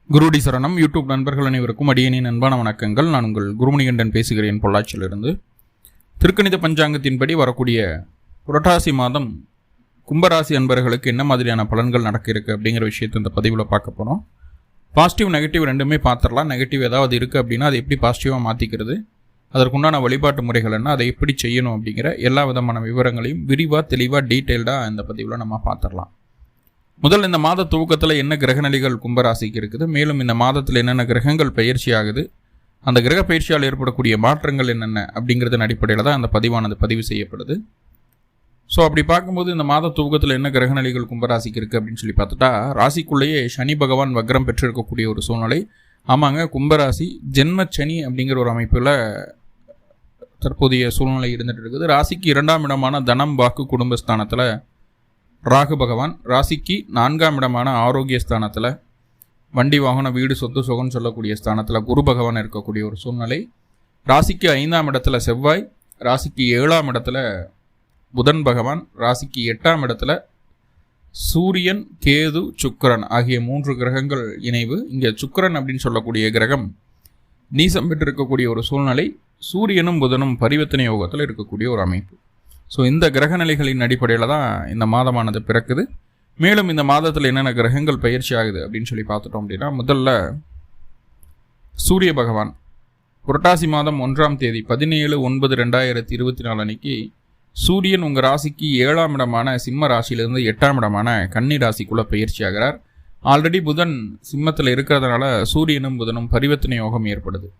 குருடி சரணம் யூடியூப் நண்பர்கள் அனைவருக்கும் அடியனின் அன்பான வணக்கங்கள். நான் உங்கள் குருமணிகண்டன் பேசுகிறேன் பொள்ளாச்சியிலிருந்து. திருக்கணித பஞ்சாங்கத்தின்படி வரக்கூடிய புரட்டாசி மாதம் கும்பராசி அன்பர்களுக்கு என்ன மாதிரியான பலன்கள் நடக்க இருக்குது அப்படிங்கிற விஷயத்தை இந்த பதிவில் பார்க்க போகிறோம். பாசிட்டிவ் நெகட்டிவ் ரெண்டுமே பார்த்துடலாம். நெகட்டிவ் ஏதாவது இருக்குது அப்படின்னா அதை எப்படி பாசிட்டிவாக மாற்றிக்கிறது, அதற்குண்டான வழிபாட்டு முறைகள் என்ன, அதை எப்படி செய்யணும் அப்படிங்கிற எல்லா விதமான விவரங்களையும் விரிவாக தெளிவாக டீட்டெயில்டாக இந்த பதிவில் நம்ம பார்த்துடலாம். முதல்ல இந்த மாத துவக்கத்தில் என்ன கிரகநிலைகள் கும்பராசிக்கு இருக்குது, மேலும் இந்த மாதத்தில் என்னென்ன கிரகங்கள் பயிற்சி ஆகுது, அந்த கிரக பயிற்சியால் ஏற்படக்கூடிய மாற்றங்கள் என்னென்ன அப்படிங்கிறதன் அடிப்படையில் தான் அந்த பதிவானது பதிவு செய்யப்படுது. ஸோ அப்படி பார்க்கும்போது இந்த மாத துவக்கத்தில் என்ன கிரகநிலைகள் கும்பராசிக்கு இருக்குது அப்படின்னு சொல்லி பார்த்துட்டா, ராசிக்குள்ளேயே சனி பகவான் வக்ரம் பெற்றிருக்கக்கூடிய ஒரு சூழ்நிலை. ஆமாங்க, கும்பராசி ஜென்ம சனி அப்படிங்கிற ஒரு அமைப்பில் தற்போதைய சூழ்நிலை இருந்துகிட்டு இருக்குது. ராசிக்கு 2ஆம் இடமான தனம் வாக்கு குடும்பஸ்தானத்தில் ராகு பகவான், ராசிக்கு 4ஆம் இடமான ஆரோக்கிய ஸ்தானத்தில் வண்டி வாகன வீடு சொத்து சுகம்னு சொல்லக்கூடிய ஸ்தானத்தில் குரு பகவான் இருக்கக்கூடிய ஒரு சூழ்நிலை. ராசிக்கு 5ஆம் இடத்துல செவ்வாய், ராசிக்கு 7ஆம் இடத்துல புதன் பகவான், ராசிக்கு 8ஆம் இடத்துல சூரியன் கேது சுக்கிரன் ஆகிய 3 கிரகங்கள் இணைவு. இங்கே சுக்கிரன் அப்படின்னு சொல்லக்கூடிய கிரகம் நீசம் பெற்று இருக்கக்கூடிய ஒரு சூழ்நிலை. சூரியனும் புதனும் பரிவர்த்தனை யோகத்தில் இருக்கக்கூடிய ஒரு அமைப்பு. ஸோ இந்த கிரகநிலைகளின் அடிப்படையில் தான் இந்த மாதமானது பிறக்குது. மேலும் இந்த மாதத்தில் என்னென்ன கிரகங்கள் பயிற்சி ஆகுது அப்படின்னு சொல்லி பார்த்துட்டோம் அப்படின்னா, முதல்ல சூரிய பகவான் புரட்டாசி மாதம் 1ஆம் தேதி 17/9/2024 அன்னைக்கு சூரியன் உங்கள் ராசிக்கு 7ஆம் இடமான சிம்ம ராசியிலிருந்து 8ஆம் இடமான கன்னி ராசிக்குள்ளே பயிற்சி ஆகிறார். ஆல்ரெடி புதன் சிம்மத்தில் இருக்கிறதுனால சூரியனும் புதனும் பரிவர்த்தனை யோகம் ஏற்படுது.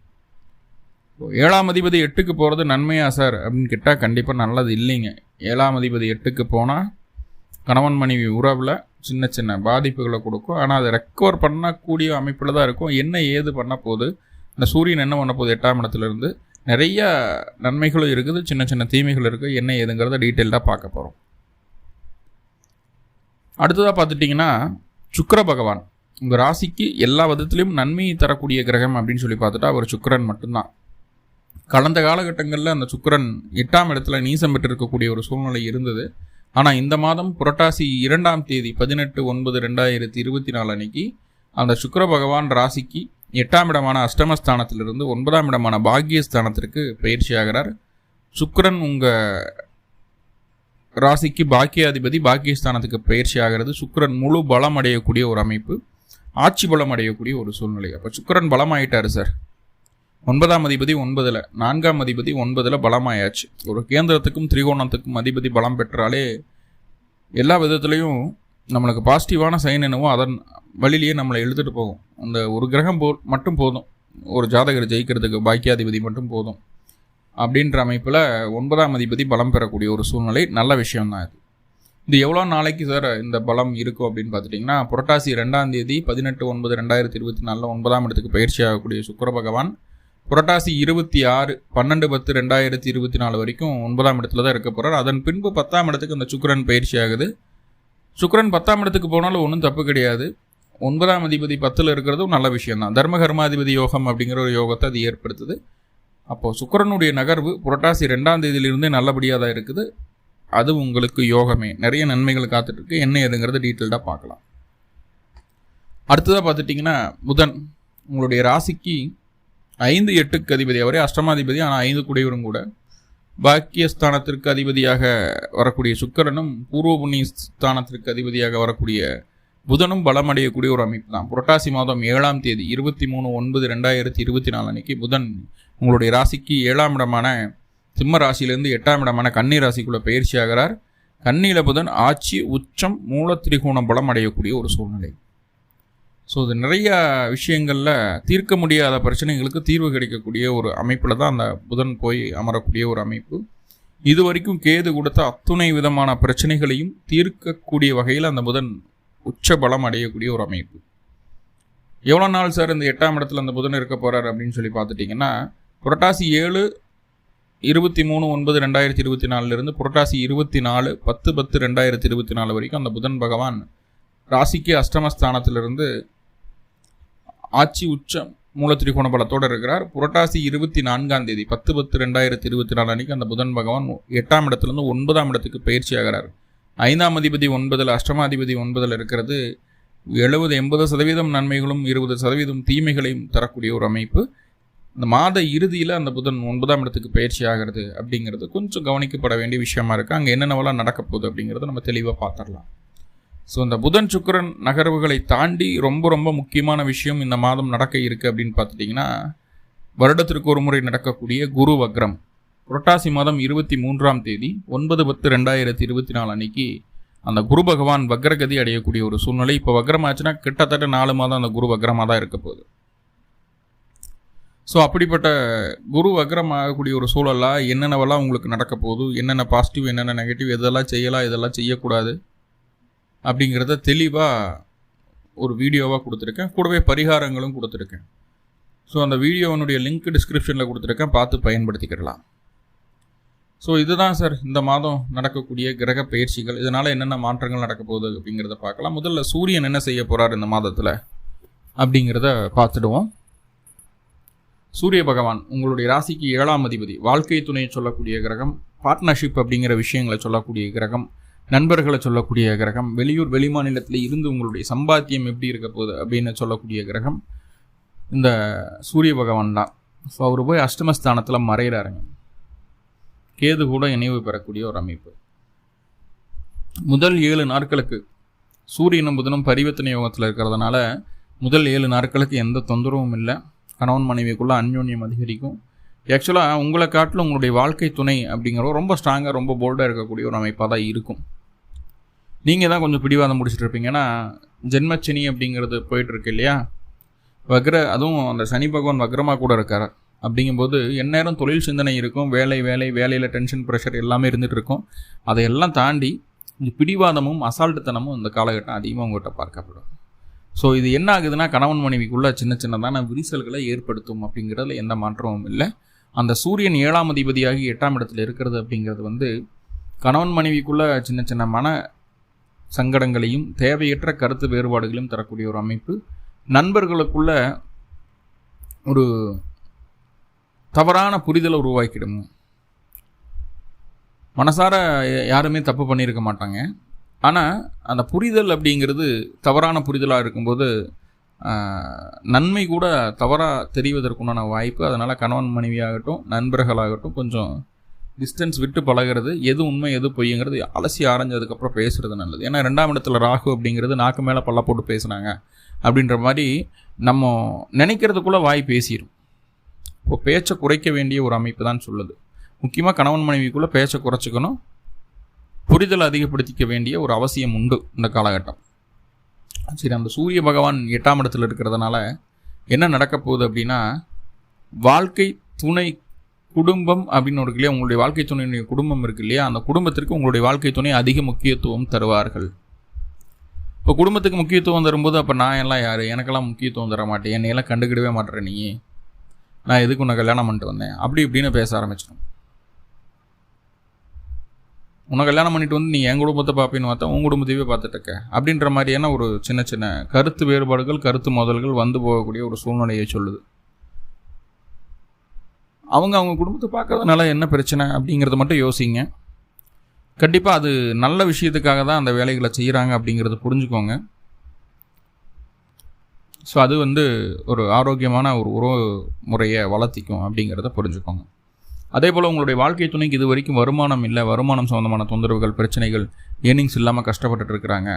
7ஆம் அதிபதி 8க்கு போகிறது நன்மையா சார் அப்படின்னு கேட்டால் கண்டிப்பாக நல்லது இல்லைங்க. 7ஆம் அதிபதி 8க்கு போனால் கணவன் மனைவி உறவில் சின்ன சின்ன பாதிப்புகளை கொடுக்கும். ஆனால் அதை ரெக்கவர் பண்ணக்கூடிய அமைப்பில் தான் இருக்கும். என்ன ஏது பண்ண போகுது, இந்த சூரியன் என்ன பண்ண போகுது 8ஆம் இடத்துலேருந்து, நிறைய நன்மைகளும் இருக்குது, சின்ன சின்ன தீமைகள் இருக்குது. என்ன ஏதுங்கிறத டீட்டெயில்டாக பார்க்க போகிறோம். அடுத்ததாக பார்த்துட்டிங்கன்னா சுக்கிர பகவான் உங்கள் ராசிக்கு எல்லா விதத்துலேயும் நன்மையை தரக்கூடிய கிரகம் அப்படின்னு சொல்லி பார்த்துட்டா அவர் சுக்கிரன் மட்டும்தான். கடந்த காலகட்டங்களில் அந்த சுக்கிரன் 8ஆம் இடத்துல நீசம் பெற்று இருக்கக்கூடிய ஒரு சூழ்நிலை இருந்தது. ஆனால் இந்த மாதம் புரட்டாசி 2ஆம் தேதி 18/9/2024 அன்னைக்கு அந்த சுக்கிர பகவான் ராசிக்கு 8ஆம் இடமான அஷ்டமஸ்தானத்திலிருந்து 9ஆம் இடமான பாக்கியஸ்தானத்திற்கு பயிற்சி ஆகிறார். சுக்கிரன் உங்கள் ராசிக்கு பாக்கியாதிபதி, பாக்கியஸ்தானத்துக்கு பயிற்சி ஆகிறது. சுக்கிரன் முழு பலம் அடையக்கூடிய ஒரு அமைப்பு, ஆட்சி பலம் அடையக்கூடிய ஒரு சூழ்நிலை. அப்போ சுக்கிரன் பலமாயிட்டார் சார். 9ஆம் அதிபதி 9ல், 4ஆம் அதிபதி 9ல் பலமாயாச்சு. ஒரு கேந்திரத்துக்கும் திரிகோணத்துக்கும் அதிபதி பலம் பெற்றாலே எல்லா விதத்துலேயும் நம்மளுக்கு பாசிட்டிவான சைன் என்னவோ அதன் வழியிலேயே நம்மளை எழுதிட்டு போகும். அந்த ஒரு கிரகம் மட்டும் போதும், ஒரு ஜாதகர் ஜெயிக்கிறதுக்கு பாக்கியாதிபதி மட்டும் போதும் அப்படின்ற அமைப்பில் 9ஆம் அதிபதி பலம் பெறக்கூடிய ஒரு சூழ்நிலை. நல்ல விஷயம்தான் இது. இது எவ்வளோ நாளைக்கு சார் இந்த பலம் இருக்கும் அப்படின்னு பார்த்துட்டிங்கன்னா, புரட்டாசி 2ஆம் தேதி 18/9/2024 9ஆம் இடத்துக்கு பயிற்சி ஆகக்கூடிய சுக்கிர பகவான் புரட்டாசி 26 12/10/2024 வரைக்கும் 9ஆம் இடத்துல தான் இருக்க போகிறார். அதன் பின்பு 10ஆம் இடத்துக்கு அந்த சுக்கிரன் பயிற்சி ஆகுது. சுக்கிரன் 10ஆம் இடத்துக்கு போனாலும் ஒன்றும் தப்பு கிடையாது. 9ஆம் அதிபதி 10ல் இருக்கிறதும் நல்ல விஷயம்தான். தர்மகர்மாதிபதி யோகம் அப்படிங்கிற ஒரு யோகத்தை அது ஏற்படுத்துது. அப்போது சுக்கிரனுடைய நகர்வு புரட்டாசி 2ஆம் தேதியிலிருந்தே நல்லபடியாக தான் இருக்குது. அது உங்களுக்கு யோகமே, நிறைய நன்மைகள் காத்துட்ருக்கு. என்ன ஏதுங்கிறது டீட்டெயில்டாக பார்க்கலாம். அடுத்ததாக பார்த்துட்டிங்கன்னா புதன் உங்களுடைய ராசிக்கு 5, 8க்கு அதிபதி, அவரே அஷ்டமாதிபதி, ஆனால் 5 கூடியவரும் கூட. பாக்கியஸ்தானத்திற்கு அதிபதியாக வரக்கூடிய சுக்கிரனும் பூர்வ புண்ணிய ஸ்தானத்திற்கு அதிபதியாக வரக்கூடிய புதனும் பலமடையக்கூடிய ஒரு அமைப்பு தான். புரட்டாசி மாதம் 7ஆம் தேதி 23/9/2024 அன்னைக்கு புதன் உங்களுடைய ராசிக்கு 7ஆம் இடமான சிம்ம ராசியிலேருந்து 8ஆம் இடமான கன்னி ராசிக்குள்ளே பயிற்சி ஆகிறார். கன்னியில் புதன் ஆட்சி உச்சம் மூல திரிகோணம் பலம் அடையக்கூடிய ஒரு சூழ்நிலை. ஸோ இது நிறைய விஷயங்களில் தீர்க்க முடியாத பிரச்சனைகளுக்கு தீர்வு கிடைக்கக்கூடிய ஒரு அமைப்பில் தான் அந்த புதன் போய் அமரக்கூடிய ஒரு அமைப்பு. இது வரைக்கும் கேது கொடுத்த அத்துணை விதமான பிரச்சனைகளையும் தீர்க்கக்கூடிய வகையில் அந்த புதன் உச்ச பலம் அடையக்கூடிய ஒரு அமைப்பு. எவ்வளோ நாள் சார் இந்த 8ஆம் இடத்துல அந்த புதன் இருக்க போகிறார் அப்படின்னு சொல்லி பார்த்துட்டிங்கன்னா, புரட்டாசி 7/23/9/2024 புரட்டாசி 24 10/10/2024 வரைக்கும் அந்த புதன் பகவான் ராசிக்கு அஷ்டமஸ்தானத்திலிருந்து ஆட்சி உச்சம் மூல திரிகோண பலத்தோடு இருக்கிறார். புரட்டாசி 24ஆம் தேதி 10/10/2024 அன்னைக்கு அந்த புதன் பகவான் 8ஆம் இடத்துலேருந்து 9ஆம் இடத்துக்கு பயிற்சி ஆகிறார். 5ஆம் அதிபதி 9ல், அஷ்டமாதிபதி 9ல் இருக்கிறது 70-80% நன்மைகளும் 20% தீமைகளையும் தரக்கூடிய ஒரு அமைப்பு. இந்த மாத இறுதியில் அந்த புதன் 9ஆம் இடத்துக்கு பயிற்சி ஆகிறது அப்படிங்கிறது கொஞ்சம் கவனிக்கப்பட வேண்டிய விஷயமா இருக்குது. அங்கே என்னென்னவெல்லாம் நடக்க போகுது அப்படிங்கிறத நம்ம தெளிவாக பார்த்துடலாம். ஸோ இந்த புதன் சுக்கிரன் நகர்வுகளை தாண்டி ரொம்ப ரொம்ப முக்கியமான விஷயம் இந்த மாதம் நடக்க இருக்குது அப்படின்னு பார்த்துட்டிங்கன்னா, வருடத்திற்கு ஒரு முறை நடக்கக்கூடிய குரு வக்ரம். புரட்டாசி மாதம் 23ஆம் தேதி 9/10/2024 அன்னைக்கு அந்த குரு பகவான் வக்ரகதி அடையக்கூடிய ஒரு சூழ்நிலை. இப்போ வக்ரம் ஆச்சுன்னா கிட்டத்தட்ட 4 மாதம் அந்த குரு வக்ரமாக தான் இருக்க போகுது. ஸோ அப்படிப்பட்ட குரு வக்ரம் ஆகக்கூடிய ஒரு சூழலாக என்னென்னவெல்லாம் உங்களுக்கு நடக்க போகுது, என்னென்ன பாசிட்டிவ் என்னென்ன நெகட்டிவ், எதெல்லாம் செய்யலாம் இதெல்லாம் செய்யக்கூடாது அப்படிங்கிறத தெளிவாக ஒரு வீடியோவாக கொடுத்துருக்கேன். கூடவே பரிகாரங்களும் கொடுத்துருக்கேன். ஸோ அந்த வீடியோவனுடைய லிங்க் டிஸ்கிரிப்ஷனில் கொடுத்துருக்கேன், பார்த்து பயன்படுத்திக்கிடலாம். ஸோ இதுதான் சார் இந்த மாதம் நடக்கக்கூடிய கிரக பயிற்சிகள். இதனால் என்னென்ன மாற்றங்கள் நடக்க போகுது அப்படிங்கிறத பார்க்கலாம். முதல்ல சூரியன் என்ன செய்ய போகிறார் இந்த மாதத்தில் அப்படிங்கிறத பார்த்துடுவோம். சூரிய பகவான் உங்களுடைய ராசிக்கு 7ஆம் அதிபதி, வாழ்க்கை துணையை சொல்லக்கூடிய கிரகம், பார்ட்னர்ஷிப் அப்படிங்கிற விஷயங்களை சொல்லக்கூடிய கிரகம், நண்பர்களை சொல்லக்கூடிய கிரகம், வெளியூர் வெளிமாநிலத்தில் இருந்து உங்களுடைய சம்பாத்தியம் எப்படி இருக்க போகுது அப்படின்னு சொல்லக்கூடிய கிரகம் இந்த சூரிய பகவான் தான். ஸோ அவர் போய் அஷ்டமஸ்தானத்தில் மறைகிறாருங்க. கேது கூட இணைவு பெறக்கூடிய ஒரு அமைப்பு. முதல் 7 நாட்களுக்கு சூரியனும் புதனும் பரிவர்த்தனை யோகத்தில் இருக்கிறதுனால முதல் 7 நாட்களுக்கு எந்த தொந்தரவும் இல்லை. கணவன் மனைவிக்குள்ளே அந்யோன்யம் அதிகரிக்கும். ஆக்சுவலாக உங்களை காட்டிலும் உங்களுடைய வாழ்க்கை துணை அப்படிங்கிறத ரொம்ப ஸ்ட்ராங்காக ரொம்ப போல்டாக இருக்கக்கூடிய ஒரு அமைப்பாக தான் இருக்கும். நீங்கள் தான் கொஞ்சம் பிடிவாதம் முடிச்சுட்டு இருப்பீங்க. ஏன்னா ஜென்மச்சனி அப்படிங்கிறது போயிட்டுருக்கு இல்லையா, அதுவும் அந்த சனி பகவான் வக்ரமாக கூட இருக்கார். அப்படிங்கும்போது எந்நேரம் தொழில் சிந்தனை இருக்கும், வேலையில் டென்ஷன் ப்ரெஷர் எல்லாமே இருந்துகிட்டு இருக்கும். அதையெல்லாம் தாண்டி இந்த பிடிவாதமும் அசால்ட்டுத்தனமும் இந்த காலகட்டம் அதிகமாக உங்கள்கிட்ட பார்க்கப்படும். ஸோ இது என்ன ஆகுதுன்னா, கணவன் மனைவிக்குள்ளே சின்னதான விரிசல்களை ஏற்படுத்தும் அப்படிங்கிறதுல எந்த மாற்றமும் இல்லை. அந்த சூரியன் 7ஆம் அதிபதியாகி 8ஆம் இடத்துல இருக்கிறது அப்படிங்கிறது கணவன் மனைவிக்குள்ளே சின்ன மன சங்கடங்களையும் தேவையற்ற கருத்து வேறுபாடுகளையும் தரக்கூடிய ஒரு அமைப்பு. நண்பர்களுக்குள்ள ஒரு தவறான புரிதலை உருவாக்கிடும். மனசார யாருமே தப்பு பண்ணியிருக்க மாட்டாங்க. ஆனால் அந்த புரிதல் அப்படிங்கிறது தவறான புரிதலாக இருக்கும்போது நன்மை கூட தவறாக தெரிவதற்குண்டான வாய்ப்பு. அதனால் கணவன் மனைவியாகட்டும் நண்பர்களாகட்டும் கொஞ்சம் டிஸ்டன்ஸ் விட்டு பழகிறது, எது உண்மை எது பொய்ங்கிறது அலசி ஆரஞ்சதுக்கப்புறம் பேசுகிறது நல்லது. ஏன்னா 2ஆம் இடத்துல ராகு அப்படிங்கிறது நாக்கு மேலே பல்ல போட்டு பேசுனாங்க அப்படின்ற மாதிரி நம்ம நினைக்கிறதுக்குள்ளே வாய் பேசிடும். இப்போ பேச்சை குறைக்க வேண்டிய ஒரு அமைப்பு தான் சொல்லுது. முக்கியமாக கணவன் மனைவிக்குள்ளே பேச்சை குறைச்சிக்கணும், புரிதல் அதிகப்படுத்திக்க வேண்டிய ஒரு அவசியம் உண்டு இந்த காலகட்டம். சரி, அந்த சூரிய பகவான் 8ஆம் இடத்துல இருக்கிறதுனால என்ன நடக்க போகுது அப்படின்னா, வாழ்க்கை துணை குடும்பம் அப்படின்னு இருக்கு இல்லையா, உங்களுடைய வாழ்க்கை துணையுடைய குடும்பம் இருக்கு இல்லையா, அந்த குடும்பத்திற்கு உங்களுடைய வாழ்க்கை துணை அதிக முக்கியத்துவம் தருவார்கள். இப்போ குடும்பத்துக்கு முக்கியத்துவம் தரும்போது அப்போ நான் எல்லாம் யார், எனக்கெல்லாம் முக்கியத்துவம் தர மாட்டேன், என்னையெல்லாம் கண்டுக்கிடவே மாட்டேன், நீ நான் எதுக்கு உன்னை கல்யாணம் பண்ணிட்டு வந்தேன் அப்படி இப்படின்னு பேச ஆரம்பிச்சிடும். உன்னை கல்யாணம் பண்ணிட்டு வந்து நீ என் குடும்பத்தை பார்ப்பேன்னு பார்த்தா உன் குடும்பத்தையே பார்த்துட்டு இருக்க அப்படின்ற மாதிரியான ஒரு சின்ன கருத்து வேறுபாடுகள், கருத்து மோதல்கள் வந்து போகக்கூடிய ஒரு சூழ்நிலையை சொல்லுது. அவங்க குடும்பத்தை பார்க்கறதுனால என்ன பிரச்சனை அப்படிங்கிறத மட்டும் யோசிங்க. கண்டிப்பாக அது நல்ல விஷயத்துக்காக தான் அந்த வேலைகளை செய்கிறாங்க அப்படிங்கிறத புரிஞ்சுக்கோங்க. ஸோ அது ஒரு ஆரோக்கியமான ஒரு உறவு முறையை வளர்த்திக்கும் அப்படிங்கிறத புரிஞ்சுக்கோங்க. அதே போல் உங்களுடைய வாழ்க்கை துணைக்கு இது வரைக்கும் வருமானம் இல்லை, வருமானம் சம்மந்தமான தொந்தரவுகள், பிரச்சனைகள், ஏர்னிங்ஸ் இல்லாமல் கஷ்டப்பட்டுட்டு இருக்கிறாங்க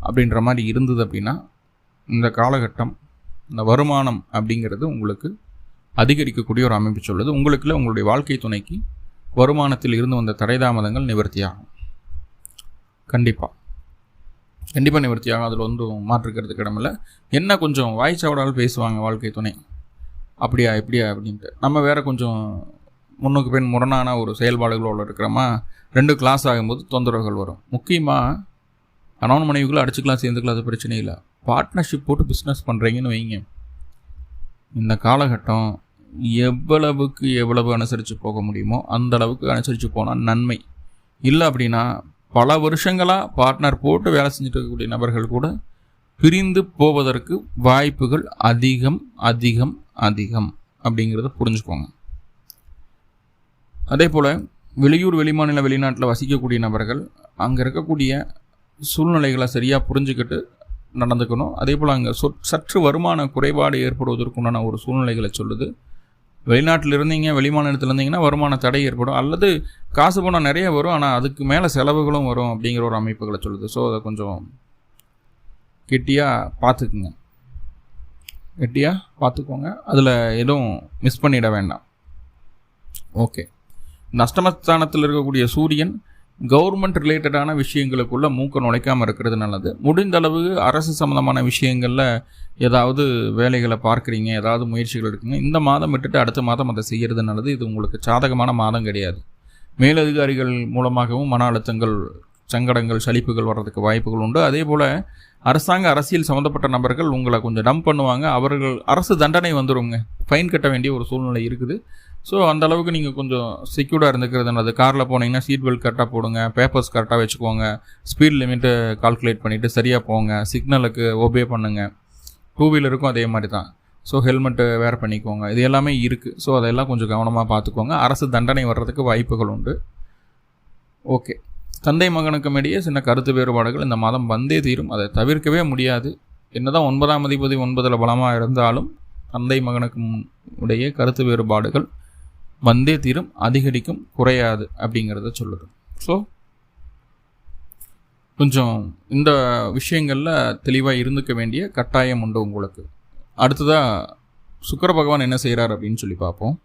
அப்படின்ற மாதிரி இருந்தது அப்படின்னா, இந்த காலகட்டம் இந்த வருமானம் அப்படிங்கிறது உங்களுக்கு அதிகரிக்கக்கூடிய ஒரு அமைப்பு சொல்லுது. உங்களுக்குள்ள உங்களுடைய வாழ்க்கை துணைக்கு வருமானத்தில் இருந்து வந்த தடைதாமதங்கள் நிவர்த்தியாகும். கண்டிப்பாக நிவர்த்தியாகும். அதில் மாற்றுக்கிறதுக்கு இடமில்லை. என்ன கொஞ்சம் வாய்ச்சாவடால் பேசுவாங்க வாழ்க்கை துணை, அப்படியா இப்படியா அப்படின்ட்டு. நம்ம வேறு கொஞ்சம் முன்னுக்கு பின் முரணான ஒரு செயல்பாடுகளோடு இருக்கிறோமா, 2 கிளாஸ் ஆகும்போது தொந்தரவுகள் வரும். முக்கியமாக கணவன் மனைவிக்குள்ளே அடிச்சுக்கலாம் சேர்ந்துக்கலாம், அது பிரச்சனை இல்லை. பார்ட்னர்ஷிப் போட்டு பிஸ்னஸ் பண்ணுறீங்கன்னு வைங்க, இந்த காலகட்டம் எவ்வளவு அனுசரித்து போக முடியுமோ அந்த அளவுக்கு அனுசரித்து போனால் நன்மை. இல்லை அப்படின்னா பல வருஷங்களாக பார்ட்னர் போட்டு வேலை செஞ்சுட்டு இருக்கக்கூடிய நபர்கள் கூட பிரிந்து போவதற்கு வாய்ப்புகள் அதிகம் அதிகம் அதிகம் அப்படிங்கிறத புரிஞ்சுக்கோங்க. அதே போல் வெளியூர் வெளிமாநில வெளிநாட்டில் வசிக்கக்கூடிய நபர்கள் அங்கே இருக்கக்கூடிய சூழ்நிலைகளை சரியாக புரிஞ்சுக்கிட்டு நடந்துக்கணும். அதே போல் அங்கே சற்று வருமான குறைபாடு ஏற்படுவதற்குண்டான ஒரு சூழ்நிலைகளை சொல்லுது. வெளிநாட்டில் இருந்தீங்க, வெளிமாநிலத்தில் இருந்தீங்கன்னா வருமான தடை ஏற்படும், அல்லது காசு பணம் நிறைய வரும், ஆனால் அதுக்கு மேலே செலவுகளும் வரும் அப்படிங்கிற ஒரு அமைப்புகளை சொல்லுது. ஸோ அதை கொஞ்சம் கெட்டியாக பார்த்துக்கோங்க. அதில் எதுவும் மிஸ் பண்ணிட வேண்டாம். ஓகே. இந்த அஷ்டமஸ்தானத்தில் இருக்கக்கூடிய சூரியன் கவர்மெண்ட் ரிலேட்டடான விஷயங்களுக்குள்ள மூக்க நுழைக்காமல் இருக்கிறது நல்லது. முடிந்த அளவு அரசு சம்மந்தமான விஷயங்களில் ஏதாவது வேலைகளை பார்க்குறீங்க, ஏதாவது முயற்சிகள் இருக்குங்க, இந்த மாதம் விட்டுட்டு அடுத்த மாதம் அதை செய்கிறது நல்லது. இது உங்களுக்கு சாதகமான மாதம் கிடையாது. மேலதிகாரிகள் மூலமாகவும் மன அழுத்தங்கள், சங்கடங்கள், சலிப்புகள் வர்றதுக்கு வாய்ப்புகள் உண்டு. அதே போல் அரசியல் சம்மந்தப்பட்ட நபர்கள் உங்களை கொஞ்சம் டம்ப் பண்ணுவாங்க. அவர்கள் அரசு தண்டனை வந்துடுங்க, ஃபைன் கட்ட வேண்டிய ஒரு சூழ்நிலை இருக்குது. ஸோ அந்த அளவுக்கு நீங்கள் கொஞ்சம் செக்யூர்டாக இருந்துக்கிறது நல்லது. காரில் போனீங்கன்னா சீட் பெல்ட் கரெக்டாக போடுங்க, பேப்பர்ஸ் கரெக்டாக வச்சுக்கோங்க, ஸ்பீட் லிமிட்டு கால்குலேட் பண்ணிவிட்டு சரியாக போங்க, சிக்னலுக்கு ஒபே பண்ணுங்கள். டூ வீலருக்கும் அதே மாதிரி தான். ஸோ ஹெல்மெட்டு வேர் பண்ணிக்கோங்க. இது எல்லாமே இருக்குது. ஸோ அதெல்லாம் கொஞ்சம் கவனமாக பார்த்துக்கோங்க. அரசு தண்டனை வர்றதுக்கு வாய்ப்புகள் உண்டு. ஓகே. தந்தை மகனுக்கும் இடையே சின்ன கருத்து வேறுபாடுகள் இந்த மாதம் வந்தே தீரும். அதை தவிர்க்கவே முடியாது. என்னதான் 9ஆம் அதிபதி 9ல் பலமாக இருந்தாலும் தந்தை மகனுக்கும் இடையே கருத்து வேறுபாடுகள் வந்தே தீரும், அதிகரிக்கும், குறையாது அப்படிங்கிறத சொல்லுது. ஸோ கொஞ்சம் இந்த விஷயங்களில் தெளிவாக இருந்துக்க வேண்டிய கட்டாயம் உண்டு உங்களுக்கு. அடுத்ததாக சுக்கிர பகவான் என்ன செய்கிறார் அப்படின்னு சொல்லி பார்ப்போம்.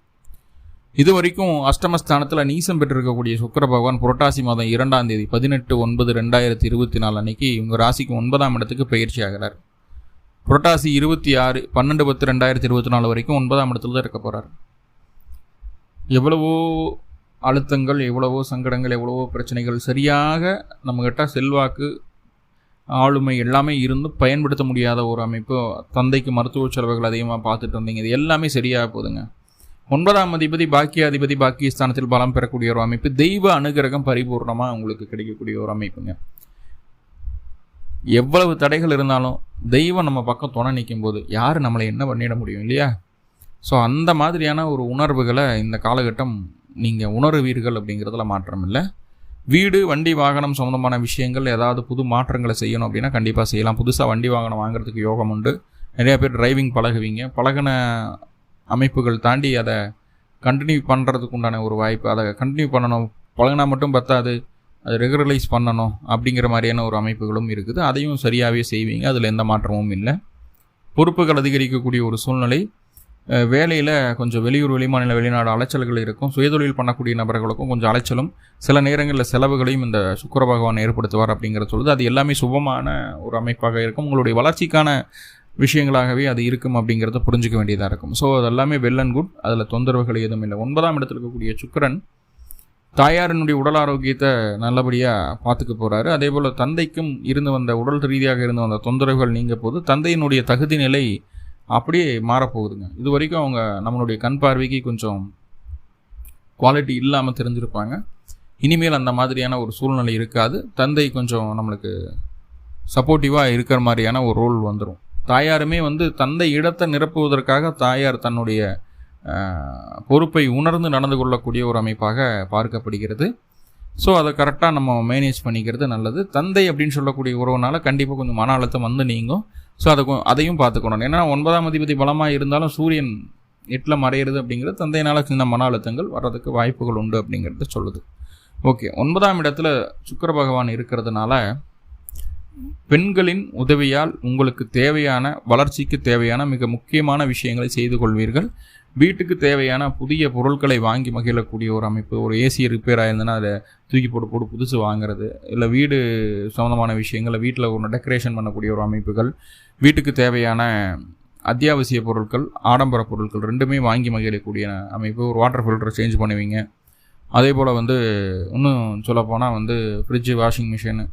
இது வரைக்கும் அஷ்டமஸ்தானத்தில் நீசம் பெற்றிருக்கக்கூடிய சுக்கிர பகவான் புரட்டாசி மாதம் 2ஆம் தேதி 18/9/2024 அன்னைக்கு இவங்க ராசிக்கு 9ஆம் இடத்துக்கு பயிற்சி ஆகிறார். புரட்டாசி 26 12/10/2024 வரைக்கும் 9ஆம் இடத்துல தான் இருக்க போகிறார். எவ்வளவோ அழுத்தங்கள், எவ்வளவோ சங்கடங்கள், எவ்வளவோ பிரச்சனைகள், சரியாக நம்மகிட்ட செல்வாக்கு, ஆளுமை எல்லாமே இருந்து பயன்படுத்த முடியாத ஒரு அமைப்பு. தந்தைக்கு மருத்துவ செலவுகள் அதிகமாக பார்த்துட்டு இருந்தீங்க, இது எல்லாமே சரியாக போகுதுங்க. 9ஆம் அதிபதி பாக்கியாதிபதி பாக்கியஸ்தானத்தில் பலம் பெறக்கூடிய ஒரு அமைப்பு. தெய்வ அனுகிரகம் பரிபூர்ணமாக உங்களுக்கு கிடைக்கக்கூடிய ஒரு அமைப்புங்க. எவ்வளவு தடைகள் இருந்தாலும் தெய்வம் நம்ம பக்கம் துணை நிற்கும் போது யார் நம்மளை என்ன பண்ணிட முடியும் இல்லையா? ஸோ அந்த மாதிரியான ஒரு உணர்வுகளை இந்த காலகட்டம் நீங்கள் உணர்வீர்கள் அப்படிங்கிறதுல மாற்றம் இல்லை. வீடு, வண்டி, வாகனம் சம்மந்தமான விஷயங்கள் ஏதாவது புது மாற்றங்களை செய்யணும் அப்படின்னா கண்டிப்பாக செய்யலாம். புதுசாக வண்டி வாகனம் வாங்குறதுக்கு யோகம் உண்டு. நிறையா பேர் டிரைவிங் பழகுவீங்க. பழகின அமைப்புகள் தாண்டி அதை கண்டினியூ பண்ணுறதுக்கு உண்டான ஒரு வாய்ப்பு. அதை கண்டினியூ பண்ணணும், பழகினா மட்டும் பத்தாது, அதை ரெகுலரைஸ் பண்ணணும் அப்படிங்கிற மாதிரியான ஒரு அமைப்புகளும் இருக்குது. அதையும் சரியாகவே செய்வீங்க, அதில் எந்த மாற்றமும் இல்லை. பொறுப்புகள் அதிகரிக்கக்கூடிய ஒரு சூழ்நிலை. வேலையில் கொஞ்சம் வெளியூர், வெளிமாநில, வெளிநாடு அலைச்சல்கள் இருக்கும். சுயதொழில் பண்ணக்கூடிய நபர்களுக்கும் கொஞ்சம் அலைச்சலும், சில நேரங்களில் செலவுகளையும் இந்த சுக்கிர பகவான் ஏற்படுத்துவார் அப்படிங்கிற சொல்லுது. அது எல்லாமே சுபமான ஒரு அமைப்பாக இருக்கும். உங்களுடைய வளர்ச்சிக்கான விஷயங்களாகவே அது இருக்கும் அப்படிங்கிறத புரிஞ்சிக்க வேண்டியதாக இருக்கும். ஸோ அது எல்லாமே வெல் அண்ட் குட், அதில் தொந்தரவுகள் எதுவும் இல்லை. 9ஆம் இடத்துல இருக்கக்கூடிய சுக்கிரன் தாயாரினுடைய உடல் ஆரோக்கியத்தை நல்லபடியாக பார்த்துக்க போகிறாரு. அதே போல் தந்தைக்கும் இருந்து வந்த உடல் ரீதியாக இருந்து வந்த தொந்தரவுகள் நீங்க போது தந்தையினுடைய தகுதி நிலை அப்படியே மாறப்போகுதுங்க. இது வரைக்கும் அவங்க நம்மளுடைய கண் பார்வைக்கு கொஞ்சம் குவாலிட்டி இல்லாமல் தெரிஞ்சிருப்பாங்க. இனிமேல் அந்த மாதிரியான ஒரு சூழ்நிலை இருக்காது. தந்தை கொஞ்சம் நம்மளுக்கு சப்போர்ட்டிவாக இருக்கிற மாதிரியான ஒரு ரோல் வந்துடும். தாயாருமே தந்தை இடத்தை நிரப்புவதற்காக தாயார் தன்னுடைய பொறுப்பை உணர்ந்து நடந்து கொள்ளக்கூடிய ஒரு அமைப்பாக பார்க்கப்படுகிறது. ஸோ அதை கரெக்டாக நம்ம மேனேஜ் பண்ணிக்கிறது நல்லது. தந்தை அப்படின்னு சொல்லக்கூடிய உறவுனால கண்டிப்பாக கொஞ்சம் மன அழுத்தம் நீங்கும். ஸோ அதையும் பார்த்துக்கணும். ஏன்னா 9ஆம் அதிபதி பலமாக இருந்தாலும் சூரியன் 8ல் மறையிறது அப்படிங்கிறது தந்தையினால் சின்ன மன அழுத்தங்கள் வர்றதுக்கு வாய்ப்புகள் உண்டு அப்படிங்கிறது சொல்லுது. ஓகே. 9ஆம் இடத்துல சுக்கிர பகவான் இருக்கிறதுனால பெண்களின் உதவியால் உங்களுக்கு தேவையான வளர்ச்சிக்கு தேவையான மிக முக்கியமான விஷயங்களை செய்து கொள்வீர்கள். வீட்டுக்கு தேவையான புதிய பொருட்களை வாங்கி மகிழக்கூடிய ஒரு அமைப்பு. ஒரு ஏசி ரிப்பேர் ஆயிருந்ததுன்னா அதை தூக்கி போட்டு புதுசு வாங்குறது, இல்லை வீடு சம்மந்தமான விஷயங்களை வீட்டில் ஒரு டெக்கரேஷன் பண்ணக்கூடிய ஒரு அமைப்புகள், வீட்டுக்கு தேவையான அத்தியாவசிய பொருட்கள், ஆடம்பர பொருட்கள் ரெண்டுமே வாங்கி மகிழக்கூடிய அமைப்பு. ஒரு வாட்டர் ஃபில்டர் சேஞ்ச் பண்ணுவீங்க. அதே போல் இன்னும் சொல்லப்போனால் ஃப்ரிட்ஜு, வாஷிங் மிஷின்,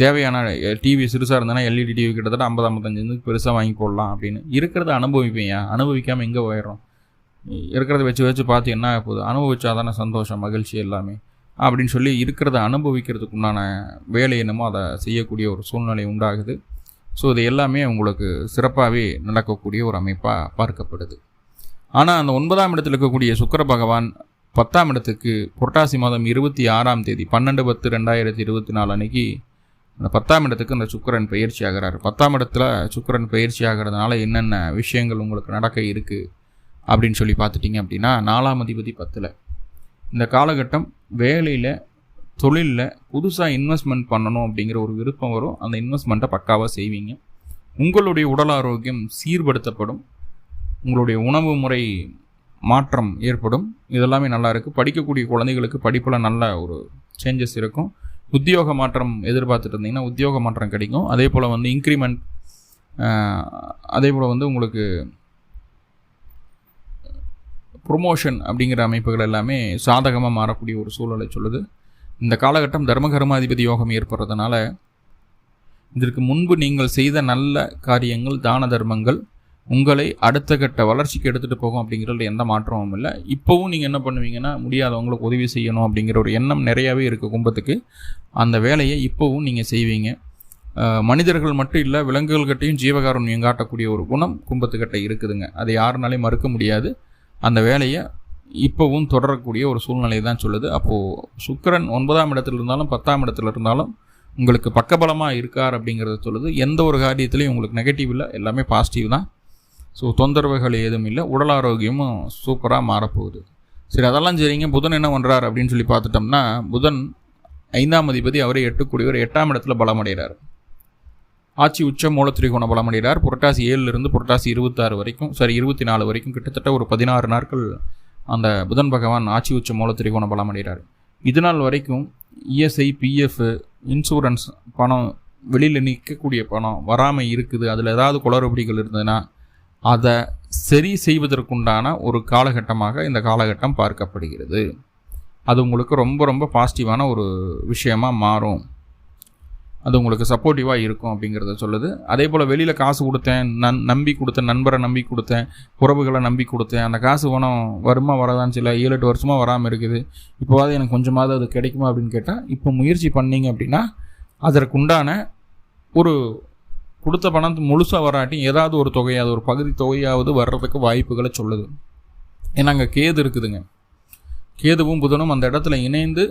தேவையான டிவி சிறுசாக இருந்ததுன்னா எல்இடி டிவி கிட்டத்தட்ட 50-55 பெருசாக வாங்கி போடலாம் அப்படின்னு. இருக்கிறத அனுபவிப்பீங்க, அனுபவிக்காமல் எங்கே போயிடுறோம்? இருக்கிறத வச்சு பார்த்து என்ன போகுது? அனுபவிச்சா தானே சந்தோஷம், மகிழ்ச்சி எல்லாமே அப்படின்னு சொல்லி இருக்கிறத அனுபவிக்கிறதுக்கு உண்டான வேலை என்னமோ அதை செய்யக்கூடிய ஒரு சூழ்நிலை உண்டாகுது. ஸோ இது எல்லாமே உங்களுக்கு சிறப்பாகவே நடக்கக்கூடிய ஒரு அமைப்பாக பார்க்கப்படுது. ஆனால் அந்த 9ஆம் இடத்தில் இருக்கக்கூடிய சுக்கிர பகவான் 10ஆம் இடத்துக்கு புரட்டாசி மாதம் 26ஆம் தேதி 12/10/2024 அன்னைக்கு அந்த 10ஆம் இடத்துக்கு அந்த சுக்கிரன் பயிற்சி ஆகிறாரு. 10ஆம் இடத்துல சுக்கிரன் பயிற்சி ஆகிறதுனால என்னென்ன விஷயங்கள் உங்களுக்கு நடக்க இருக்குது அப்படின்னு சொல்லி பார்த்துட்டிங்க அப்படின்னா, 4ஆம் அதிபதி 10ல். இந்த காலகட்டம் வேலையில் தொழிலில் புதுசாக இன்வெஸ்ட்மெண்ட் பண்ணணும் அப்படிங்கிற ஒரு விருப்பம் வரும். அந்த இன்வெஸ்ட்மெண்ட்டை பக்காவாக செய்வீங்க. உங்களுடைய உடல் ஆரோக்கியம் சீர்படுத்தப்படும். உங்களுடைய உணவு முறை மாற்றம் ஏற்படும். இதெல்லாமே நல்லா இருக்குது. படிக்கக்கூடிய குழந்தைகளுக்கு படிப்பில் நல்ல ஒரு சேஞ்சஸ் இருக்கும். உத்தியோக மாற்றம் எதிர்பார்த்துட்டு இருந்தீங்கன்னா உத்தியோக மாற்றம் கிடைக்கும். அதே போல் வந்து இன்க்ரிமெண்ட், அதே போல் வந்து உங்களுக்கு ப்ரொமோஷன் அப்படிங்கிற அமைப்புகள் எல்லாமே சாதகமாக மாறக்கூடிய ஒரு சூழலை சொல்லுது. இந்த காலகட்டம் தர்மகர்மாதிபதி யோகம் ஏற்படுறதுனால இதற்கு முன்பு நீங்கள் செய்த நல்ல காரியங்கள், தான தர்மங்கள் உங்களை அடுத்த கட்ட வளர்ச்சிக்கு எடுத்துகிட்டு போகும் அப்படிங்கிறதுல எந்த மாற்றமும் இல்லை. இப்போவும் நீங்கள் என்ன பண்ணுவீங்கன்னா, முடியாதவங்களுக்கு உதவி செய்யணும் அப்படிங்கிற ஒரு எண்ணம் நிறையாவே இருக்குது கும்பத்துக்கு. அந்த வேலையை இப்போவும் நீங்கள் செய்வீங்க. மனிதர்கள் மட்டும் இல்லை, விலங்குகள்கிட்டையும் ஜீவகாருண்யம் காட்டக்கூடிய ஒரு குணம் கும்பத்துக்கிட்ட இருக்குதுங்க. அதை யாருனாலையும் மறுக்க முடியாது. அந்த வேலையை இப்போவும் தொடரக்கூடிய ஒரு சூழ்நிலை தான் சொல்லுது. அப்போது சுக்கிரன் 9ஆம் இடத்துல இருந்தாலும் 10ஆம் இடத்துல இருந்தாலும் உங்களுக்கு பக்கபலமாக இருக்கார் அப்படிங்கிறத சொல்லுது. எந்த ஒரு காரியத்துலையும் உங்களுக்கு நெகட்டிவ் இல்லை, எல்லாமே பாசிட்டிவ் தான். ஸோ தொந்தரவுகள் ஏதும் இல்லை. உடல் ஆரோக்கியமும் சூப்பராக மாறப்போகுது. சரி, அதெல்லாம் சரிங்க. புதன் என்ன பண்ணுறார் அப்படின்னு சொல்லி பார்த்துட்டோம்னா, புதன் 5ஆம் அதிபதி அவரே 8 8ஆம் இடத்துல பலமடைகிறார். ஆட்சி உச்ச மூல திரிகோண பலமடைகிறார். புரட்டாசி 7லிருந்து புரட்டாசி 26 வரைக்கும், 24 வரைக்கும் கிட்டத்தட்ட ஒரு 16 நாட்கள் அந்த புதன் பகவான் ஆட்சி உச்ச மூல திரிகோண பலமடைகிறார். இது நாள் வரைக்கும் இஎஸ்ஐ, பிஎஃப், இன்சூரன்ஸ் பணம், வெளியில் நிற்கக்கூடிய பணம் வராமல் இருக்குது, அதில் ஏதாவது குளறுபடிகள் இருந்ததுன்னா அதை சரி செய்வதற்குண்டான ஒரு காலகட்டமாக இந்த காலகட்டம் பார்க்கப்படுகிறது. அது உங்களுக்கு ரொம்ப ரொம்ப பாசிட்டிவான ஒரு விஷயமாக மாறும். அது உங்களுக்கு சப்போர்ட்டிவாக இருக்கும் அப்படிங்கிறத சொல்லுது. அதே போல் வெளியில் காசு கொடுத்தேன், நம்பி கொடுத்தேன், நண்பரை நம்பி கொடுத்தேன், உறவுகளை நம்பி கொடுத்தேன், அந்த காசு பணம் வருமா வரதான் சில 7-8 வருஷமாக வராமல் இருக்குது, இப்போவாது எனக்கு கொஞ்சமாவது அது கிடைக்குமா அப்படின்னு கேட்டால், இப்போ முயற்சி பண்ணிங்க அப்படின்னா அதற்குண்டான ஒரு கொடுத்த பணம் முழுசாக வராட்டி ஏதாவது ஒரு தொகையாவது, ஒரு பகுதி தொகையாவது வர்றதுக்கு வாய்ப்புகளை சொல்லுது. ஏன்னா அங்கே கேது இருக்குதுங்க. கேதுவும் புதனும் அந்த இடத்துல இணைந்து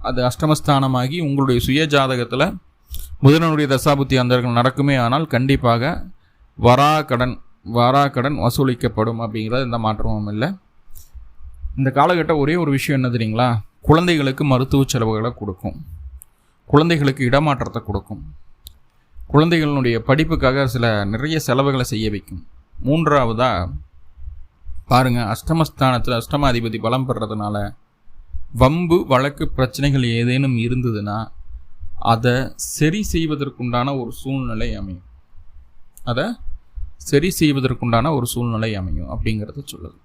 அது அஷ்டமஸ்தானமாகி உங்களுடைய சுய ஜாதகத்தில் புதனுடைய தசாபுத்தி அந்தர்கள் நடக்குமே ஆனால் கண்டிப்பாக வராக்கடன் வசூலிக்கப்படும் அப்படிங்கிறது எந்த மாற்றமும் இல்லை. இந்த காலகட்டம் ஒரே ஒரு விஷயம் என்ன தெரியுங்களா, குழந்தைகளுக்கு மருத்துவ செலவுகளை கொடுக்கும், குழந்தைகளுக்கு இடமாற்றத்தை கொடுக்கும், குழந்தைகளுடைய படிப்புக்காக நிறைய செலவுகளை செய்ய வைக்கும். 3ஆவதாக பாருங்கள், அஷ்டமஸ்தானத்தில் அஷ்டமாதிபதி பலம் பெறதுனால வம்பு வழக்கு பிரச்சனைகள் ஏதேனும் இருந்ததுன்னா அதை சரி செய்வதற்குண்டான ஒரு சூழ்நிலை அமையும். அப்படிங்கிறத சொல்லுது.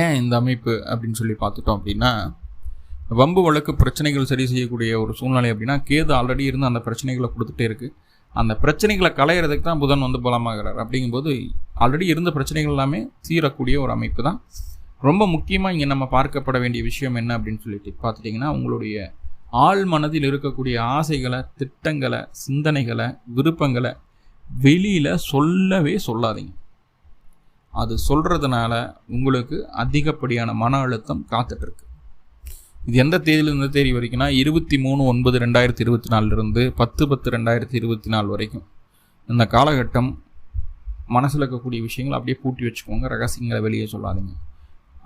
ஏன் இந்த அமைப்பு அப்படின்னு சொல்லி பார்த்துட்டோம் அப்படின்னா, வம்பு வழக்கு பிரச்சனைகள் சரி செய்யக்கூடிய ஒரு சூழ்நிலை அப்படின்னா, கேது ஆல்ரெடி இருந்து அந்த பிரச்சனைகளை கொடுத்துட்டே இருக்குது. அந்த பிரச்சனைகளை களையிறதுக்கு தான் புதன் வந்து பலமாகிறார். அப்படிங்கும்போது ஆல்ரெடி இருந்த பிரச்சனைகள் எல்லாமே தீரக்கூடிய ஒரு அமைப்பு தான். ரொம்ப முக்கியமாக இங்கே நம்ம பார்க்கப்பட வேண்டிய விஷயம் என்ன அப்படின்னு சொல்லிட்டு பார்த்துட்டிங்கன்னா, உங்களுடைய ஆழ் மனதில் இருக்கக்கூடிய ஆசைகளை, திட்டங்களை, சிந்தனைகளை, விருப்பங்களை வெளியில் சொல்லவே சொல்லாதீங்க. அது சொல்கிறதுனால உங்களுக்கு அதிகப்படியான மன அழுத்தம் காத்துட்ருக்கு. இது எந்த தேதியிலிருந்து தேதி வரைக்கும்னா 23/9/2024 10/10/2024 வரைக்கும் இந்த காலகட்டம். மனசில் இருக்கக்கூடிய விஷயங்களை அப்படியே பூட்டி வச்சுக்கோங்க. ரகசியங்களை வெளியே சொல்லாதீங்க.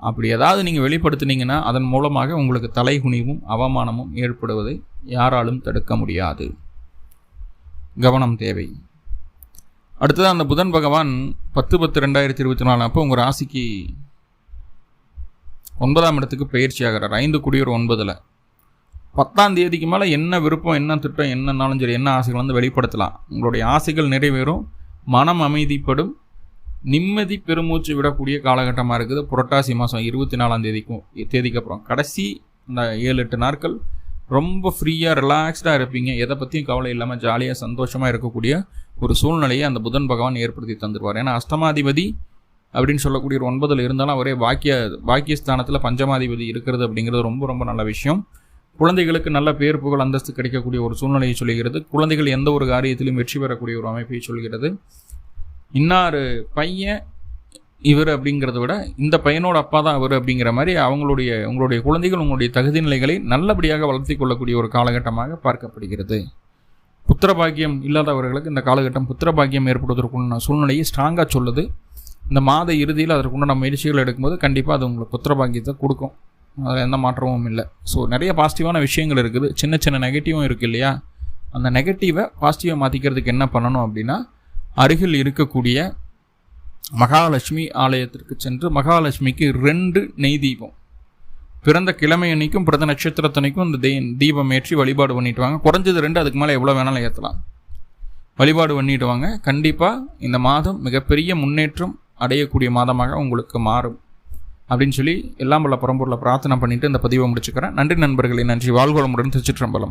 அப்படி ஏதாவது நீங்கள் வெளிப்படுத்தினீங்கன்னா அதன் மூலமாக உங்களுக்கு தலைகுனிவும் அவமானமும் ஏற்படுவதை யாராலும் தடுக்க முடியாது. கவனம் தேவை. அடுத்தது அந்த புதன் பகவான் 10/10/2024 அப்போ உங்கள் ராசிக்கு 9ஆம் இடத்துக்கு பயிற்சி ஆகிறார். 5 குடியூர் 9ல் 10ஆம் தேதிக்கு மேலே என்ன விருப்பம், என்ன திட்டம், என்னன்னாலும் சரி, என்ன ஆசைகள் வந்து வெளிப்படுத்தலாம். உங்களுடைய ஆசைகள் நிறைவேறும், மனம் அமைதிப்படும், நிம்மதி பெருமூச்சு விடக்கூடிய காலகட்டமாக இருக்குது. புரட்டாசி மாதம் 24ஆம் தேதிக்கு அப்புறம் கடைசி இந்த 7-8 நாட்கள் ரொம்ப ஃப்ரீயாக ரிலாக்ஸ்டாக இருப்பீங்க. எதை பற்றியும் கவலை இல்லாமல் ஜாலியாக சந்தோஷமாக இருக்கக்கூடிய ஒரு சூழ்நிலையை அந்த புதன் பகவான் ஏற்படுத்தி தந்துடுவார். ஏன்னா அஷ்டமாதிபதி அப்படின்னு சொல்லக்கூடிய ஒரு 9ல் இருந்தாலும் அவரே பாக்கியஸ்தானத்தில் பஞ்சமாதிபதி இருக்கிறது அப்படிங்கிறது ரொம்ப ரொம்ப நல்ல விஷயம். குழந்தைகளுக்கு நல்ல பேர் புகழ் அந்தஸ்து கிடைக்கக்கூடிய ஒரு சூழ்நிலையை சொல்கிறது. குழந்தைகள் எந்த ஒரு காரியத்திலும் வெற்றி பெறக்கூடிய ஒரு அமைப்பை சொல்கிறது. இன்னார் பையன் இவர் அப்படிங்கிறத விட இந்த பையனோட அப்பா தான் அவர் அப்படிங்கிற மாதிரி உங்களுடைய குழந்தைகள் உங்களுடைய தகுதி நிலைகளை நல்லபடியாக வளர்த்தி கொள்ளக்கூடிய ஒரு காலகட்டமாக பார்க்கப்படுகிறது. புத்திரபாக்கியம் இல்லாதவர்களுக்கு இந்த காலகட்டம் புத்திரபாக்கியம் ஏற்படுவதற்குள்ள சூழ்நிலையை ஸ்ட்ராங்காக சொல்லுது. இந்த மாத இறுதியில் அதற்குண்டான முயற்சிகள் எடுக்கும்போது கண்டிப்பாக அது உங்களுக்கு புத்திரபாக்கியத்தை கொடுக்கும். அதில் எந்த மாற்றமும் இல்லை. ஸோ நிறைய பாசிட்டிவான விஷயங்கள் இருக்குது, சின்ன சின்ன நெகட்டிவும் இருக்குது இல்லையா? அந்த நெகட்டிவை பாசிட்டிவாக மாற்றிக்கிறதுக்கு என்ன பண்ணணும் அப்படின்னா, அருகில் இருக்கக்கூடிய மகாலட்சுமி ஆலயத்திற்கு சென்று மகாலட்சுமிக்கு 2 நெய் தீபம் பிறந்த கிழமை அன்னைக்கும் பிறந்த நட்சத்திரத்தன்னைக்கும் இந்த தீபம் ஏற்றி வழிபாடு பண்ணிட்டு வாங்க. குறைஞ்சது 2, அதுக்கு மேலே எவ்வளோ வேணாலும் ஏற்றலாம். வழிபாடு பண்ணிட்டு வாங்க. கண்டிப்பாக இந்த மாதம் மிகப்பெரிய முன்னேற்றம் அடையக்கூடிய மாதமாக உங்களுக்கு மாறும் அப்படின்னு சொல்லி எல்லாம் வல்ல பரம்பொருளை பிரார்த்தனை பண்ணிட்டு இந்த பதிவை முடிச்சுக்கிறேன். நன்றி நண்பர்களே, நன்றி. வாழ்வளமுடன். திருச்சிற்றம்பலம்.